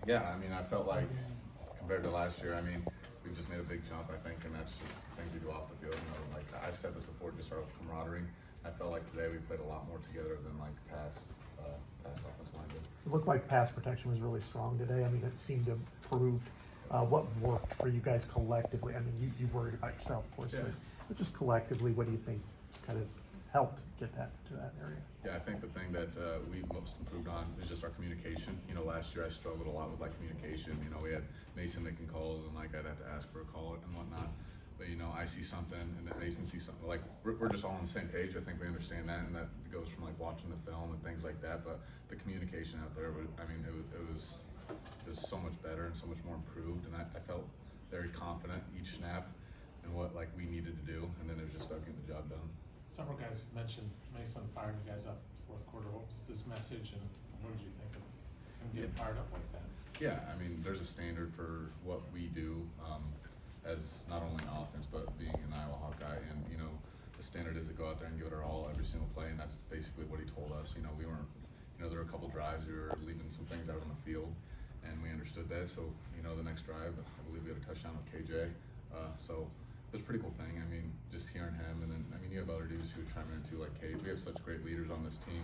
Yeah, I mean, I felt like compared to last year, I mean, we've just made a big jump, I think, and that's just things we do off the field. You know, like I've said this before, just our camaraderie. I felt like today we played a lot more together than like past offensive line did. It looked like pass protection was really strong today. I mean, it seemed to improve. What worked for you guys collectively? I mean, you worried about yourself, of course, Yeah. but just collectively, what do you think kind of helped get that to that area? Yeah, I think the thing that we most improved on is just our communication. You know, last year I struggled a lot with like communication. You know, we had Mason making calls and like I'd have to ask for a call and whatnot. But you know, I see something and then Mason sees something. Like we're just all on the same page. I think we understand that, and that goes from like watching the film and things like that. But the communication out there, I mean, it was so much better and so much more improved. And I felt very confident each snap and what like we needed to do, and then it was just about getting the job done. Several guys mentioned Mason firing you guys up fourth quarter. What was his message, and what did you think of him getting fired up like that? Yeah, I mean, there's a standard for what we do as not only an offense, but being an Iowa Hawkeye. And, you know, the standard is to go out there and give it our all every single play, and that's basically what he told us. You know, we weren't, you know, there were a couple drives we were leaving some things out on the field, and we understood that. So, you know, the next drive, I believe we had a touchdown with KJ. So it was a pretty cool thing. I mean, just hearing him, and then, I mean, you have other dudes who chime in too, like Kate. We have such great leaders on this team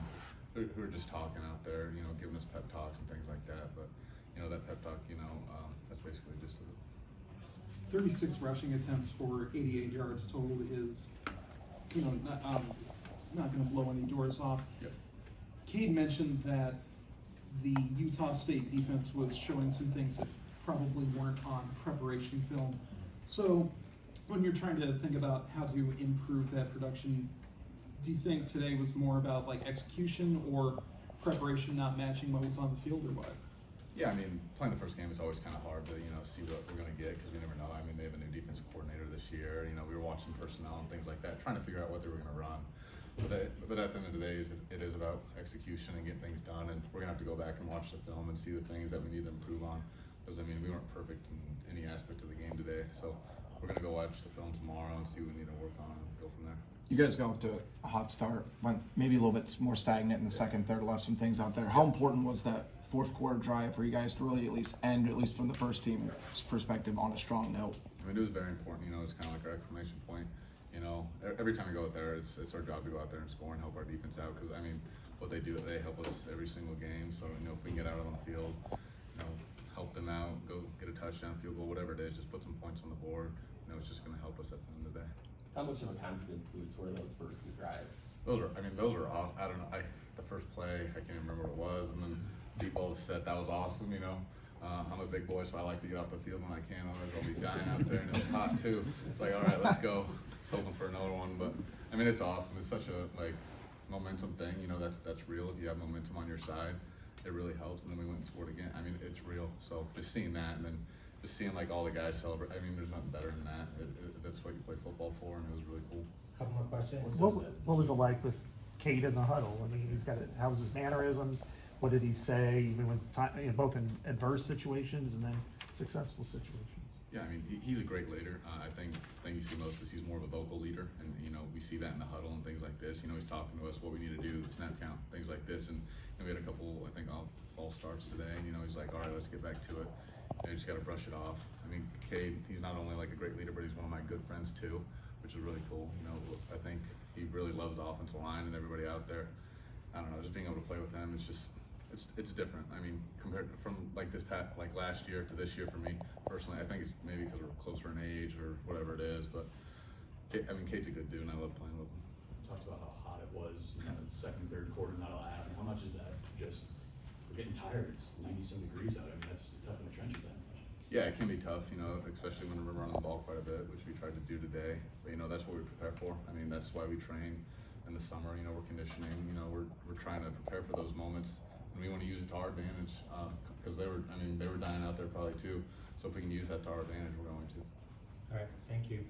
who are just talking out there, you know, giving us pep talks and things like that. But, you know, that pep talk, you know, that's basically just it. 36 rushing attempts for 88 yards total is, you know, not going to blow any doors off. Yep. Cade mentioned that the Utah State defense was showing some things that probably weren't on preparation film. So when you're trying to think about how to improve that production, do you think today was more about like execution or preparation not matching what was on the field, or what? Yeah, I mean, playing the first game is always kind of hard to, you know, see what we're going to get because we never know. I mean, they have a new defensive coordinator this year. You know, we were watching personnel and things like that, trying to figure out what they were going to run. But at the end of the day, it is about execution and getting things done. And we're going to have to go back and watch the film and see the things that we need to improve on. Because, I mean, we weren't perfect in any aspect of the game today. So we're going to go watch the film tomorrow and see what we need to work on and go from there. You guys got off to a hot start, went maybe a little bit more stagnant in the second, third, left some things out there. How important was that fourth quarter drive for you guys to really at least end, at least from the first team's perspective, on a strong note? I mean, it was very important. You know, it's kind of like our exclamation point. You know, every time we go out there, it's our job to go out there and score and help our defense out. Because I mean, what they do, they help us every single game. So you know, if we can get out on the field, you know, help them out, go get a touchdown, field goal, whatever it is, just put some points on the board. You know, it's just going to help us at the end of the day. How much of a confidence boost were those first two drives? Those were off. I don't know. The first play, I can't remember what it was, and then deep ball set. That was awesome. You know, I'm a big boy, so I like to get off the field when I can. Otherwise, I'll be dying out there, and it was hot too. It's like, all right, let's go. Just hoping for another one, but I mean, it's awesome. It's such a like momentum thing. You know, that's real. If you have momentum on your side, it really helps. And then we went and scored again. I mean, it's real. So just seeing that, and then just seeing like all the guys celebrate. I mean, there's nothing better than that. That's what you play football for, and it was really cool. Couple more questions. What was it like with Cade in the huddle? I mean, how was his mannerisms? What did he say? Even when you know, both in adverse situations and then successful situations. Yeah, I mean, he's a great leader. I think the thing you see most is he's more of a vocal leader, and you know we see that in the huddle and things like this. You know, he's talking to us what we need to do, the snap count, things like this. And we had a couple, I think, false starts today. And, you know, he's like, all right, let's get back to it. And you just got to brush it off. I mean, Cade, he's not only like a great leader, but he's one of my good friends too, which is really cool. You know, I think he really loves the offensive line and everybody out there. I don't know, just being able to play with him, it's just. It's different. I mean, compared from like last year to this year for me personally, I think it's maybe because we're closer in age or whatever it is. But I mean, Kate's a good dude, and I love playing with him. Talked about how hot it was, you know, second, third quarter, not allowed. I mean, how much is that? Just we're getting tired. It's 90-some degrees out. I mean, that's tough in the trenches. That much. Yeah, it can be tough, you know, especially when we're running the ball quite a bit, which we tried to do today. But you know, that's what we prepare for. I mean, that's why we train in the summer. You know, we're conditioning. You know, we're trying to prepare for those moments. And we want to use it to our advantage because they were dying out there probably too. So if we can use that to our advantage, we're going to. All right, thank you.